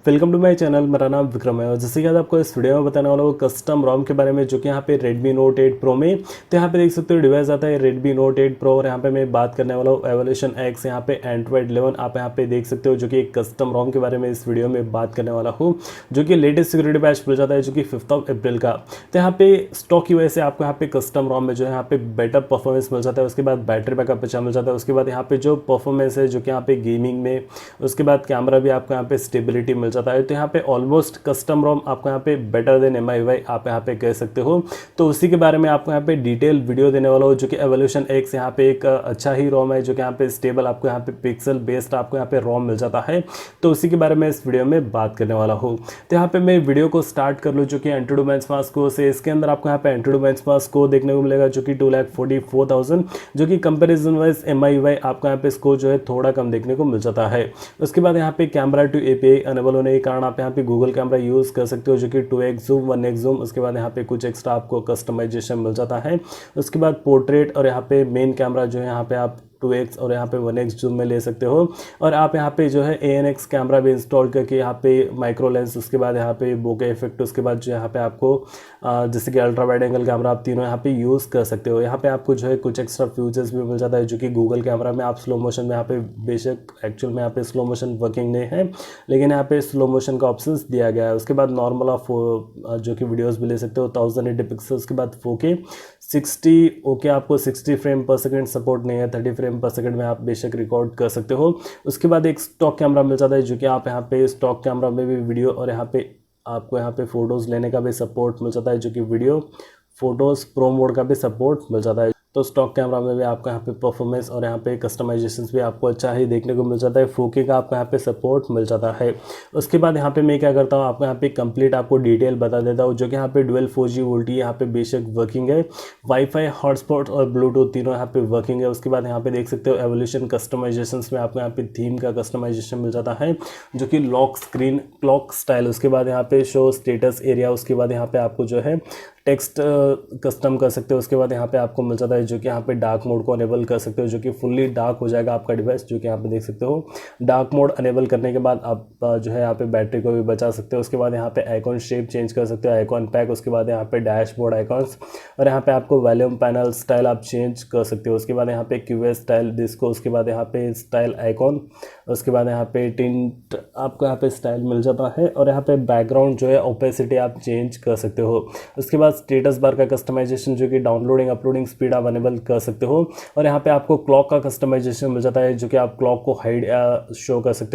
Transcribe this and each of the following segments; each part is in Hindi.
Welcome to my channel. मेरा नाम विक्रम है और जैसे कि आज आपको इस वीडियो में बताने वाला हूँ कस्टम रोम के बारे में, जो कि यहाँ पे Redmi Note 8 Pro में। तो यहाँ पे देख सकते हो डिवाइस आता है Redmi Note 8 Pro और यहाँ पे मैं बात करने वाला हूँ EvolutionX, यहाँ पे Android 11 आप यहाँ पे देख सकते हो, जो कि एक कस्टम रोम के बारे में इस वीडियो में बात करने वाला हूँ, जो कि लेटेस्ट सिक्योरिटी पैच मिल जाता है, जो कि 5 अप्रैल का। तो यहाँ पे स्टॉक की वजह से आपको यहाँ पे कस्टम रोम में जो है यहाँ पे बेटर परफॉर्मेंस मिल जाता है, उसके बाद बैटरी बैकअप अच्छा मिल जाता है, उसके बाद यहाँ पे जो परफॉर्मेंस है जो कि यहाँ पे गेमिंग में, उसके बाद कैमरा भी आपको यहाँ पे स्टेबिलिटी मिल जाता है। तो यहाँ पे ऑलमोस्ट कस्टम रोम आपको यहाँ पे बेटर देन MIUI आप यहाँ पे कह सकते हो। तो उसी के बारे में आपको यहाँ पे डिटेल वीडियो देने वाला हूँ, जो कि EvolutionX यहाँ पे एक अच्छा ही रोम है, जो कि यहाँ पे स्टेबल आपको यहाँ पे पिक्सल बेस्ड आपको यहाँ पे रोम मिल जाता है। तो उसी के बारे में इस वीडियो में बात करने वाला हूँ। तो यहाँ पे मैं वीडियो को स्टार्ट कर लूँ, जो कि एंट्री टू बेंचमार्क स्कोर से। इसके अंदर आपको यहाँ पे एंट्री टू बेंचमार्क स्कोर देखने को मिलेगा, जो कि 2,44,000, जो कि कंपेरिजन वाइज MIUI आपको यहाँ पे स्कोर जो है थोड़ा कम देखने को मिल जाता है। उसके बाद यहाँ पे कैमरा टू API अनेबल होने के कारण आप यहाँ पे गूगल कैमरा यूज़ कर सकते हो, जो कि 2x जूम 1x जूम। उसके बाद यहाँ पे कुछ एक्स्ट्रा आपको कस्टमाइजेशन मिल जाता है। उसके बाद पोर्ट्रेट और यहाँ पे मेन कैमरा जो है यहाँ पे आप 2x और यहाँ पे 1x जूम में ले सकते हो। और आप यहाँ पे जो है ANX कैमरा भी इंस्टॉल करके यहाँ पे माइक्रो लेंस, उसके बाद यहाँ पे बोके इफेक्ट, उसके बाद जो यहाँ पे आपको जैसे कि अल्ट्रा वाइड एंगल कैमरा आप तीनों यहाँ पे यूज़ कर सकते हो। यहाँ पे आपको जो है कुछ एक्स्ट्रा फीचर्स भी मिल जाता है, जो कि गूगल कैमरा में आप स्लो मोशन में यहाँ पे, बेशक एक्चुअल में यहाँ पे स्लो मोशन वर्किंग नहीं है, लेकिन यहाँ पे स्लो मोशन का ऑप्शन दिया गया है। उसके बाद नॉर्मल आप जो कि वीडियोज़ भी ले सकते हो 1080 पिक्सल। उसके बाद 4K 60 ओके, आपको 60 फ्रेम पर सेकेंड सपोर्ट नहीं है, 30 फ्रेम पर सेकंड में आप बेशक रिकॉर्ड कर सकते हो। उसके बाद एक स्टॉक कैमरा मिल जाता है, जो कि आप यहाँ पे स्टॉक कैमरा में भी वीडियो और यहाँ पे आपको यहाँ पे फोटोज़ लेने का भी सपोर्ट मिल जाता है, जो कि वीडियो फोटोज़ प्रो मोड का भी सपोर्ट मिल जाता है। तो स्टॉक कैमरा में भी आपको यहाँ पे परफॉर्मेंस और यहाँ पे कस्टमाइजेशंस भी आपको अच्छा ही देखने को मिल जाता है। 4K का आपको यहाँ पे सपोर्ट मिल जाता है। उसके बाद यहाँ पे मैं क्या करता हूँ, आपको यहाँ पे कंप्लीट आपको डिटेल बता देता हूँ, जो कि यहाँ पे डुअल 4G वोल्टी यहाँ पे बेशक वर्किंग है, वाईफाई हॉटस्पॉट और ब्लूटूथ तीनों यहाँ पे वर्किंग है। उसके बाद यहाँ पे देख सकते हो एवोल्यूशन कस्टमाइजेशंस में आपको यहाँ पे थीम का कस्टमाइजेशन मिल जाता है, जो कि लॉक स्क्रीन क्लॉक स्टाइल। उसके बाद यहाँ पे शो स्टेटस एरिया, उसके बाद यहाँ पे आपको जो है टेक्स्ट कस्टम कर सकते हो। उसके बाद यहाँ पे आपको मिल जाता है जो कि यहाँ पे डार्क मोड को अनेबल कर सकते हो, जो कि फुल्ली डार्क हो जाएगा आपका डिवाइस, जो कि यहाँ पे देख सकते हो। डार्क मोड अनेबल करने के बाद आप जो है यहाँ पे बैटरी को भी बचा सकते हो। उसके बाद यहाँ पे आइकॉन शेप चेंज कर सकते हो, आइकॉन पैक। उसके बाद यहाँ पे डैशबोर्ड आइकॉन्स और यहाँ पे आपको वॉल्यूम पैनल स्टाइल आप चेंज कर सकते हो। उसके बाद यहाँ पे QA स्टाइल डिस्को, उसके बाद यहाँ पे स्टाइल आइकॉन, उसके बाद यहाँ पे टिंट आपको यहाँ पे स्टाइल मिल जाता है। और यहाँ पे बैकग्राउंड जो है ओपेसिटी आप चेंज कर सकते हो। उसके बाद स्टेटस बार का कस्टमाइजेशन, जो कि डाउनलोडिंग अपलोडिंग स्पीड आप अनेबल कर सकते हो। और यहाँ पे आपको क्लॉक का कस्टमाइजेशन मिल जाता है, जो कि आप क्लॉक को हाइड या शो कर सकते हो।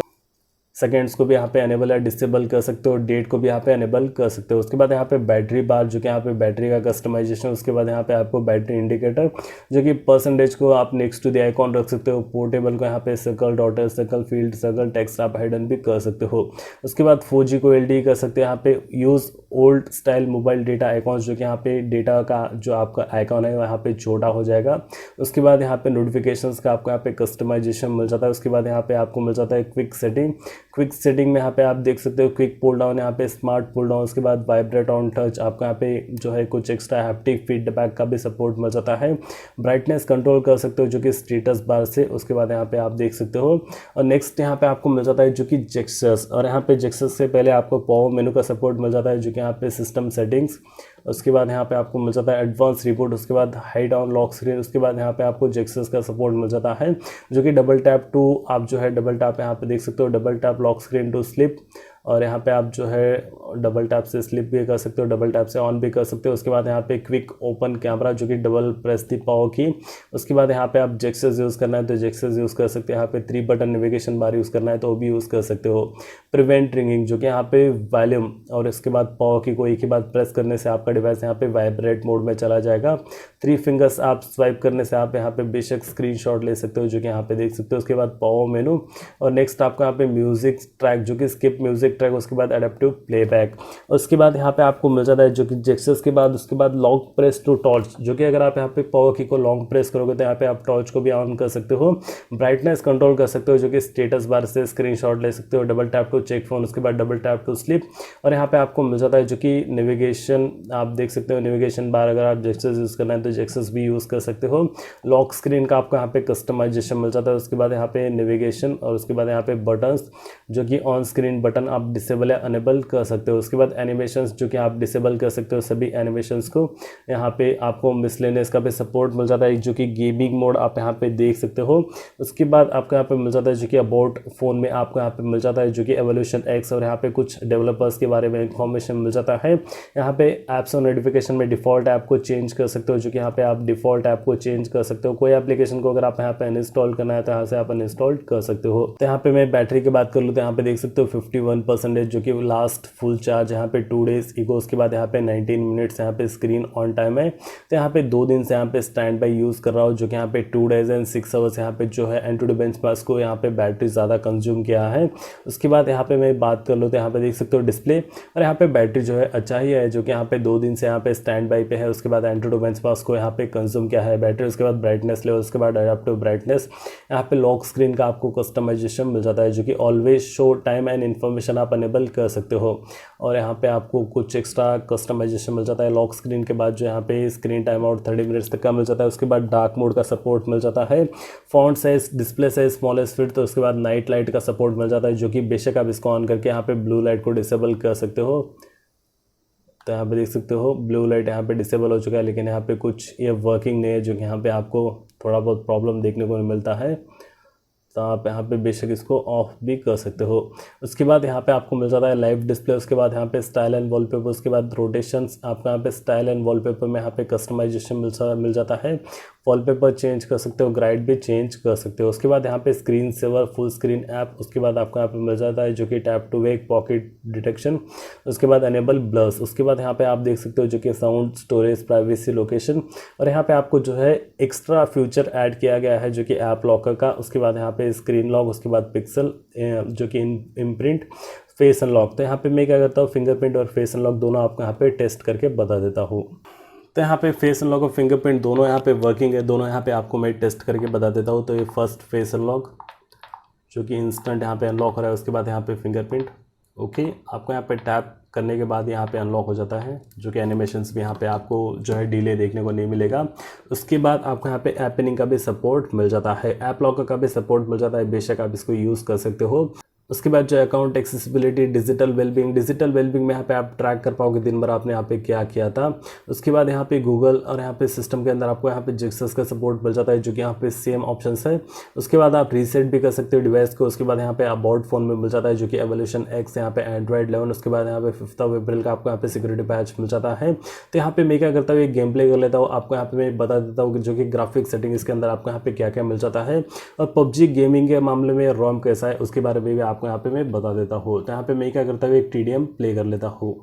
सेकेंड्स को भी यहाँ पे अनेबल या डिसेबल कर सकते हो, डेट को भी यहाँ पे अनेबल कर सकते हो। उसके बाद यहाँ पे बैटरी बार, जो कि यहाँ पे बैटरी का कस्टमाइजेशन। उसके बाद यहाँ पे आपको बैटरी इंडिकेटर, जो कि परसेंटेज को आप नेक्स्ट टू द आइकॉन रख सकते हो। पोर्टेबल को यहाँ पे circle, daughter circle, field circle, text आप हाइडन भी कर सकते हो। उसके बाद 4G को LTE कर सकते हो। यहाँ पे use old style mobile data icons, जो कि यहाँ पे डेटा का जो आपका आइकॉन है यहाँ पे छोटा हो जाएगा। उसके बाद यहाँ पे नोटिफिकेशंस का आपको यहाँ पे कस्टमाइजेशन मिल जाता है। उसके बाद यहाँ पे आपको मिल जाता है क्विक सेटिंग। क्विक सेटिंग में यहाँ पे आप देख सकते हो क्विक पुल डाउन, यहाँ पे स्मार्ट पुल डाउन। उसके बाद वाइब्रेट ऑन टच, आपको यहाँ पे जो है कुछ एक्स्ट्रा हैप्टिक फीडबैक का भी सपोर्ट मिल जाता है। ब्राइटनेस कंट्रोल कर सकते हो, जो कि स्टेटस बार से। उसके बाद यहाँ पे आप देख सकते हो। और नेक्स्ट यहाँ पे आपको मिल जाता है जो कि जेस्चर्स, और यहाँ पे जेस्चर्स से पहले आपको पावर मेनू का सपोर्ट मिल जाता है, जो कि यहाँ पे सिस्टम सेटिंग्स। उसके बाद यहाँ पे आपको मिल जाता है एडवांस रिपोर्ट। उसके बाद हाइड ऑन लॉक स्क्रीन। उसके बाद यहाँ पे आपको जेस्चर्स का सपोर्ट मिल जाता है, जो कि डबल टैप टू आप जो है डबल टैप यहाँ पे देख सकते हो, double tap lock screen to sleep. और यहाँ पे आप जो है डबल टैप से स्लिप भी कर सकते हो, डबल टैप से ऑन भी कर सकते हो। उसके बाद यहाँ पे क्विक ओपन कैमरा, जो कि डबल प्रेस दी पावर की। उसके बाद यहाँ पे आप जेस्चर्स यूज़ करना है तो जेस्चर्स यूज़ कर सकते हो। यहाँ पे 3 बटन नेविगेशन बार यूज़ करना है तो वो भी यूज़ कर सकते हो। प्रिवेंट रिंगिंग, जो कि यहाँ पे वॉल्यूम और इसके बाद पावर की को एक ही बात प्रेस करने से आपका डिवाइस यहाँ पे वाइब्रेट मोड में चला जाएगा। 3 फिंगर्स आप स्वाइप करने से आप यहाँ पे बेशक स्क्रीनशॉट ले सकते हो, जो कि यहाँ पे देख सकते हो। उसके बाद पावर मेनू और नेक्स्ट आपको यहाँ पे म्यूजिक ट्रैक, जो कि स्किप म्यूजिक ट्रैक। उसके बाद एडेप्टिव प्लेबैक। उसके बाद यहाँ पे आपको मिल जाता है जो कि जेस्चर्स के बाद उसके बाद लॉन्ग प्रेस टू टॉर्च, जो कि अगर आप यहाँ पे पावर की को लॉन्ग प्रेस करोगे तो यहाँ पे आप टॉर्च को भी ऑन कर सकते हो। ब्राइटनेस कंट्रोल कर सकते हो, जो कि स्टेटस बार से स्क्रीनशॉट ले सकते हो। Double tap to check phone, उसके बाद डबल टैप टू स्लिप। और यहाँ पे आपको मिल जाता है जो कि नेविगेशन, आप देख सकते हो नेविगेशन बार। अगर आप जेस्चर्स यूज़ करना है तो जेस्चर्स भी यूज़ कर सकते हो। लॉक स्क्रीन का आपको यहाँ पे कस्टमाइजेशन मिल जाता है। उसके बाद यहाँ पे नेविगेशन और उसके बाद यहाँ पे बटन्स, जो कि ऑन स्क्रीन बटन आप आप डिसेबल या अनेबल कर सकते हो। उसके बाद एनिमेशंस जो कि आप डिसेबल कर सकते हो सभी एनिमेशंस को। यहाँ पे आपको मिसलेनियस का भी सपोर्ट मिल जाता है जो कि गेमिंग मोड आप यहाँ पे देख सकते हो। उसके बाद आपको यहाँ पे मिल जाता है जो कि अबाउट फ़ोन में आपको यहाँ पे मिल जाता है जो कि EvolutionX, और यहाँ पे कुछ डेवलपर्स के बारे में इंफॉर्मेशन मिल जाता है। यहाँ पे ऐप्स और नोटिफिकेशन में डिफ़ॉल्ट ऐप को चेंज कर सकते हो जो कि यहाँ पे आप डिफ़ॉल्ट ऐप को चेंज कर सकते हो। कोई एप्लीकेशन को अगर आप यहाँ पे अनइंस्टॉल करना है तो यहाँ से आप अनइंस्टॉल कर सकते हो। तो यहाँ पे मैं बैटरी की बात कर लूँ तो यहाँ पे देख सकते हो 51% जो कि लास्ट फुल चार्ज यहाँ पे 2 डेज ईगो। उसके बाद यहाँ पे 19 मिनट्स यहाँ पे स्क्रीन ऑन टाइम है। तो यहाँ पे 2 दिन से यहाँ पे स्टैंड बाई यूज़ कर रहा हूँ जो कि यहाँ पे 2 डेज एंड 6 आवर्स यहाँ पे जो है एंटूडी बेंचमार्क को यहाँ पे बैटरी ज़्यादा कंज्यूम किया है। उसके बाद यहाँ पे मैं बात कर लूँ तो यहाँ पे देख सकते हो डिस्प्ले, और यहाँ पे बैटरी जो है अच्छा ही है जो कि यहाँ पे 2 दिन से यहाँ पे स्टैंड बाई पे है। उसके बाद एंटूडी बेंचमार्क को यहाँ पे कंज्यूम किया है बैटरी। उसके बाद ब्राइटनेस लेवल, उसके बाद एडाप्टिव ब्राइटनेस, यहाँ पे लॉक स्क्रीन का आपको कस्टमाइजेशन मिल जाता है जो कि always show time and information आप अनेबल कर सकते हो। और यहाँ पे आपको कुछ एक्स्ट्रा कस्टमाइजेशन मिल जाता है लॉक स्क्रीन के बाद जो यहाँ पे स्क्रीन टाइम आउट 30 मिनट्स तक का मिल जाता है। उसके बाद डार्क मोड का सपोर्ट मिल जाता है, font size, display size smallest fit. तो उसके बाद नाइट लाइट का सपोर्ट मिल जाता है जो कि बेशक आप इसको ऑन करके यहाँ पे ब्लू लाइट को डिसेबल कर सकते हो। तो यहाँ पे देख सकते हो ब्लू लाइट यहाँ पे डिसेबल हो चुका है, लेकिन यहाँ पे कुछ ये वर्किंग नहीं है जो कि यहाँ पे आपको थोड़ा बहुत प्रॉब्लम देखने को मिलता है। तो आप यहाँ पे बेशक इसको ऑफ भी कर सकते हो। उसके बाद यहाँ पे आपको मिल जाता है लाइव डिस्प्ले। उसके बाद यहाँ पे स्टाइल एंड वॉलपेपर, उसके बाद रोटेशंस, आपको यहाँ पे स्टाइल एंड वॉलपेपर में यहाँ पे कस्टमाइजेशन मिल जाता है। वॉलपेपर चेंज कर सकते हो, ग्राइड भी चेंज कर सकते हो। उसके बाद यहाँ पे screen saver full screen app, उसके बाद आपको यहाँ पे मिल जाता है जो कि tap to wake pocket detection. उसके बाद एनेबल ब्लर्स। उसके बाद यहाँ पे आप देख सकते हो जो कि साउंड, स्टोरेज, प्राइवेसी, लोकेशन, और यहाँ पे आपको जो है एक्स्ट्रा फ्यूचर ऐड किया गया है जो कि ऐप लॉकर का। उसके बाद यहाँ पे स्क्रीन लॉक, उसके बाद पिक्सल जो कि इम्प्रिंट, फेस अनलॉक। तो यहाँ पे मैं क्या करता हूँ, फिंगरप्रिंट और फेस अनलॉक दोनों आपको यहाँ पे टेस्ट करके बता देता हूँ। तो यहाँ पे फेस अनलॉक और फिंगरप्रिंट दोनों यहाँ पे वर्किंग है, दोनों यहाँ पे आपको मैं टेस्ट करके बता देता हूँ। तो ये फर्स्ट फेस अनलॉक जो कि इंस्टेंट यहाँ पे अनलॉक हो रहा है। उसके बाद यहाँ पे फिंगरप्रिंट, ओके, आपको यहाँ पे टैप करने के बाद यहाँ पे अनलॉक हो जाता है जो कि एनिमेशंस भी यहाँ पे आपको जो है डिले देखने को नहीं मिलेगा। उसके बाद आपको यहाँ पे ऐपिनिंग का भी सपोर्ट मिल जाता है, ऐप लॉकर का भी सपोर्ट मिल जाता है, बेशक आप इसको यूज़ कर सकते हो। उसके बाद जो अकाउंट एक्सेसिबिलिटी, डिजिटल वेलबींग में यहाँ पे आप ट्रैक कर पाओगे दिन भर आपने यहाँ पे क्या किया था। उसके बाद यहाँ पे गूगल और यहाँ पे सिस्टम के अंदर आपको यहाँ पे जिक्सेस का सपोर्ट मिल जाता है जो कि यहाँ पे सेम ऑप्शंस है। उसके बाद आप रीसेट भी कर सकते हो डिवाइस को। उसके बाद यहाँ पे अबाउट फोन में मिल जाता है जो कि EvolutionX, यहाँ पे Android 11। उसके बाद यहाँ पे 5 अप्रैल का आपको यहाँ पे सिक्योरिटी पैच मिल जाता है। तो यहाँ पे मैं क्या करता हूँ, एक गेम प्ले कर लेता हूँ, आपको यहाँ पे मैं बता देता हूँ कि जो कि ग्राफिक सेटिंग इसके अंदर आपको यहाँ पे क्या क्या मिल जाता है, और PUBG गेमिंग के मामले में ROM कैसा है उसके बारे में भी आपको यहाँ पे मैं बता देता हूँ। तो यहाँ पे मैं क्या करता हूँ, एक TDM प्ले कर लेता हूँ।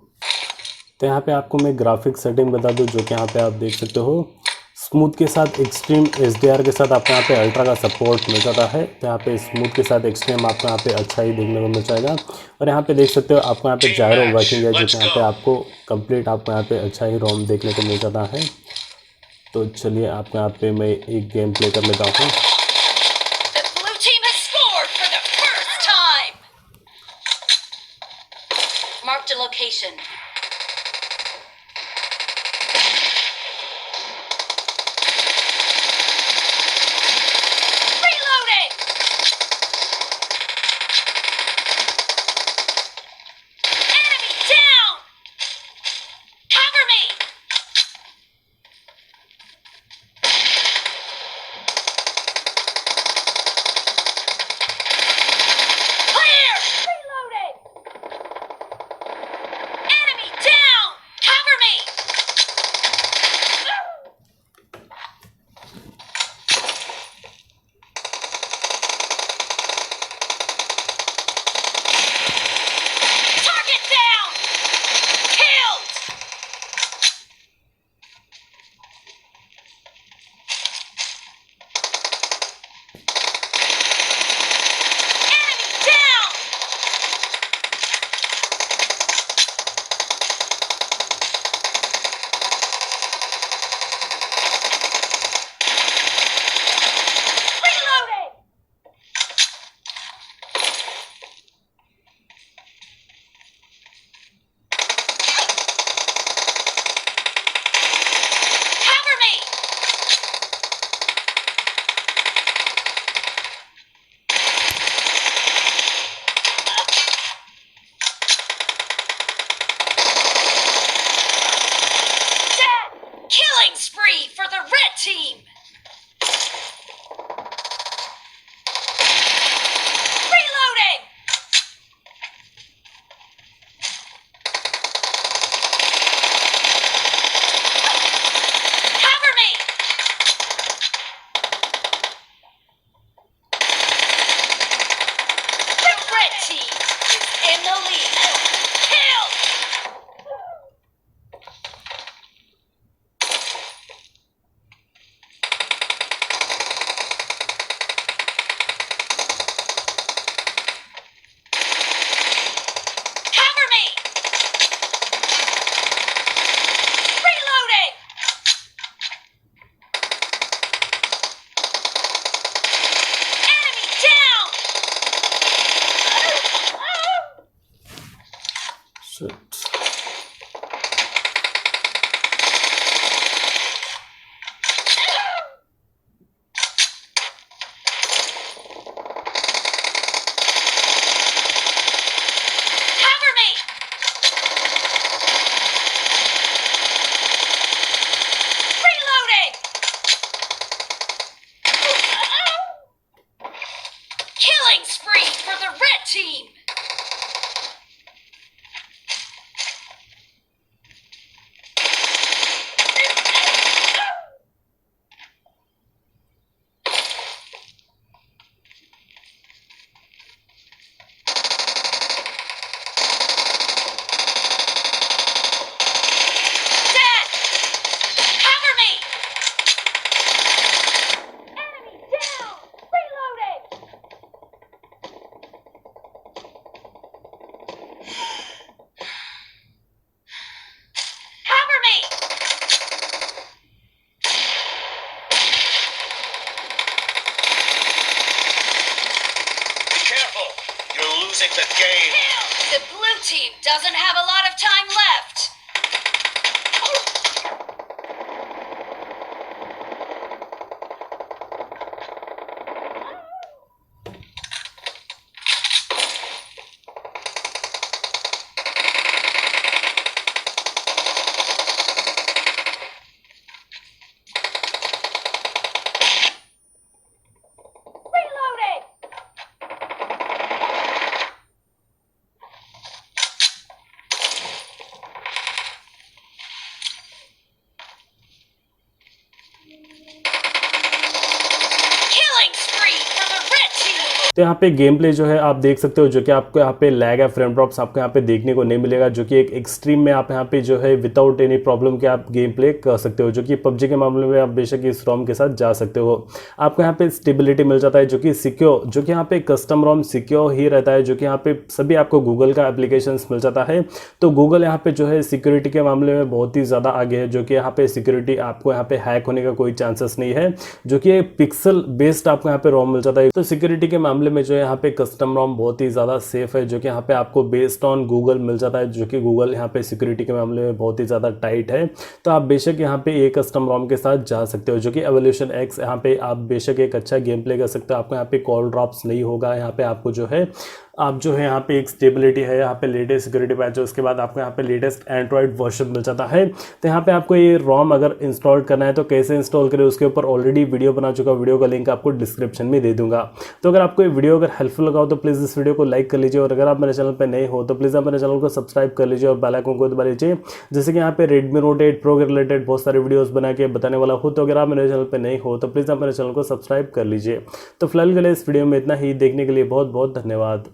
तो यहाँ पे आपको मैं ग्राफिक सेटिंग बता दूँ जो कि यहाँ पे आप देख सकते हो, स्मूथ के साथ एक्सट्रीम HDR के साथ आपको यहाँ पे अल्ट्रा का सपोर्ट मिल जाता है। तो यहाँ पे स्मूथ के साथ एक्सट्रीम आपको यहाँ पे अच्छा ही देखने को मिल जाएगा। और यहाँ पे देख सकते हो आपको यहाँ पे जायरो वर्किंग है जो कि यहाँ पे आपको कंप्लीट आपको यहाँ पे अच्छा ही ROM देखने को मिल जाता है। तो चलिए आपको यहाँ पे मैं एक गेम प्ले कर लेता हूँ। Marked a location. Reloading! Enemy down! Cover me! Clear! Reloading! Enemy losing the game. The blue team doesn't have a lot of time left. Reloading. Killing spree for the red team. तो यहाँ पे गेम प्ले जो है आप देख सकते हो, जो कि आपको यहाँ पे लैग है, फ्रेम ड्रॉप्स आपको यहाँ पे देखने को नहीं मिलेगा, जो कि एक एक्सट्रीम में आप यहाँ पे जो है विदाउट एनी प्रॉब्लम के आप गेम प्ले कर सकते हो, जो कि पबजी के मामले में आप बेशक इस रोम के साथ जा सकते हो। आपको यहाँ पे स्टेबिलिटी मिल जाता है, जो कि सिक्योर, जो कि यहाँ पे कस्टम रोम सिक्योर ही रहता है, जो कि यहाँ पे सभी आपको गूगल का एप्लीकेशन मिल जाता है। तो गूगल यहाँ पे जो है सिक्योरिटी के मामले में बहुत ही ज़्यादा आगे है, जो कि यहाँ पे सिक्योरिटी आपको यहाँ पे हैक होने का कोई चांसेस नहीं है, जो कि पिक्सल बेस्ड आपको यहाँ पे रोम मिल जाता है। तो सिक्योरिटी के मामले में जो है यहाँ पे कस्टम रोम बहुत ही ज़्यादा सेफ है, जो कि यहाँ पे आपको बेस्ड ऑन गूगल मिल जाता है, जो कि गूगल यहाँ पे सिक्योरिटी के मामले में बहुत ही ज़्यादा टाइट है। तो आप बेशक यहाँ पे एक कस्टम रोम के साथ जा सकते हो, जो कि EvolutionX, यहाँ पे आप बेशक एक अच्छा गेम प्ले कर सकते हो। आपको यहाँ पे कॉल ड्रॉप्स नहीं होगा, यहाँ पे आपको जो है आप जो है यहाँ पे एक स्टेबिलिटी है, यहाँ पे लेटेस्ट सिक्योरिटी पैच है, उसके बाद आपको यहाँ पे लेटेस्ट एंड्रॉइड वर्जन मिल जाता है। तो यहाँ पे आपको ये रोम अगर इंस्टॉल करना है तो कैसे इंस्टॉल करें उसके ऊपर ऑलरेडी वीडियो बना चुका, वीडियो का लिंक आपको डिस्क्रिप्शन में दे दूंगा। तो अगर आपको ये वीडियो अगर हेल्पफुल लगा हो तो प्लीज़ इस वीडियो को लाइक कर लीजिए, और अगर आप मेरे चैनल पर नए हो तो प्लीज़ आप मेरे चैनल को सब्सक्राइब कर लीजिए और बेल आइकन को दबा लीजिए, जैसे कि यहाँ पे Redmi Note 8 Pro के रिलेटेड बहुत सारे वीडियोज़ बना के बताने वाला हूँ। तो अगर आप मेरे चैनल पर नए हो तो प्लीज़ आप मेरे चैनल को सब्सक्राइब कर लीजिए। तो फिलहाल के लिए इस वीडियो में इतना ही, देखने के लिए बहुत बहुत धन्यवाद।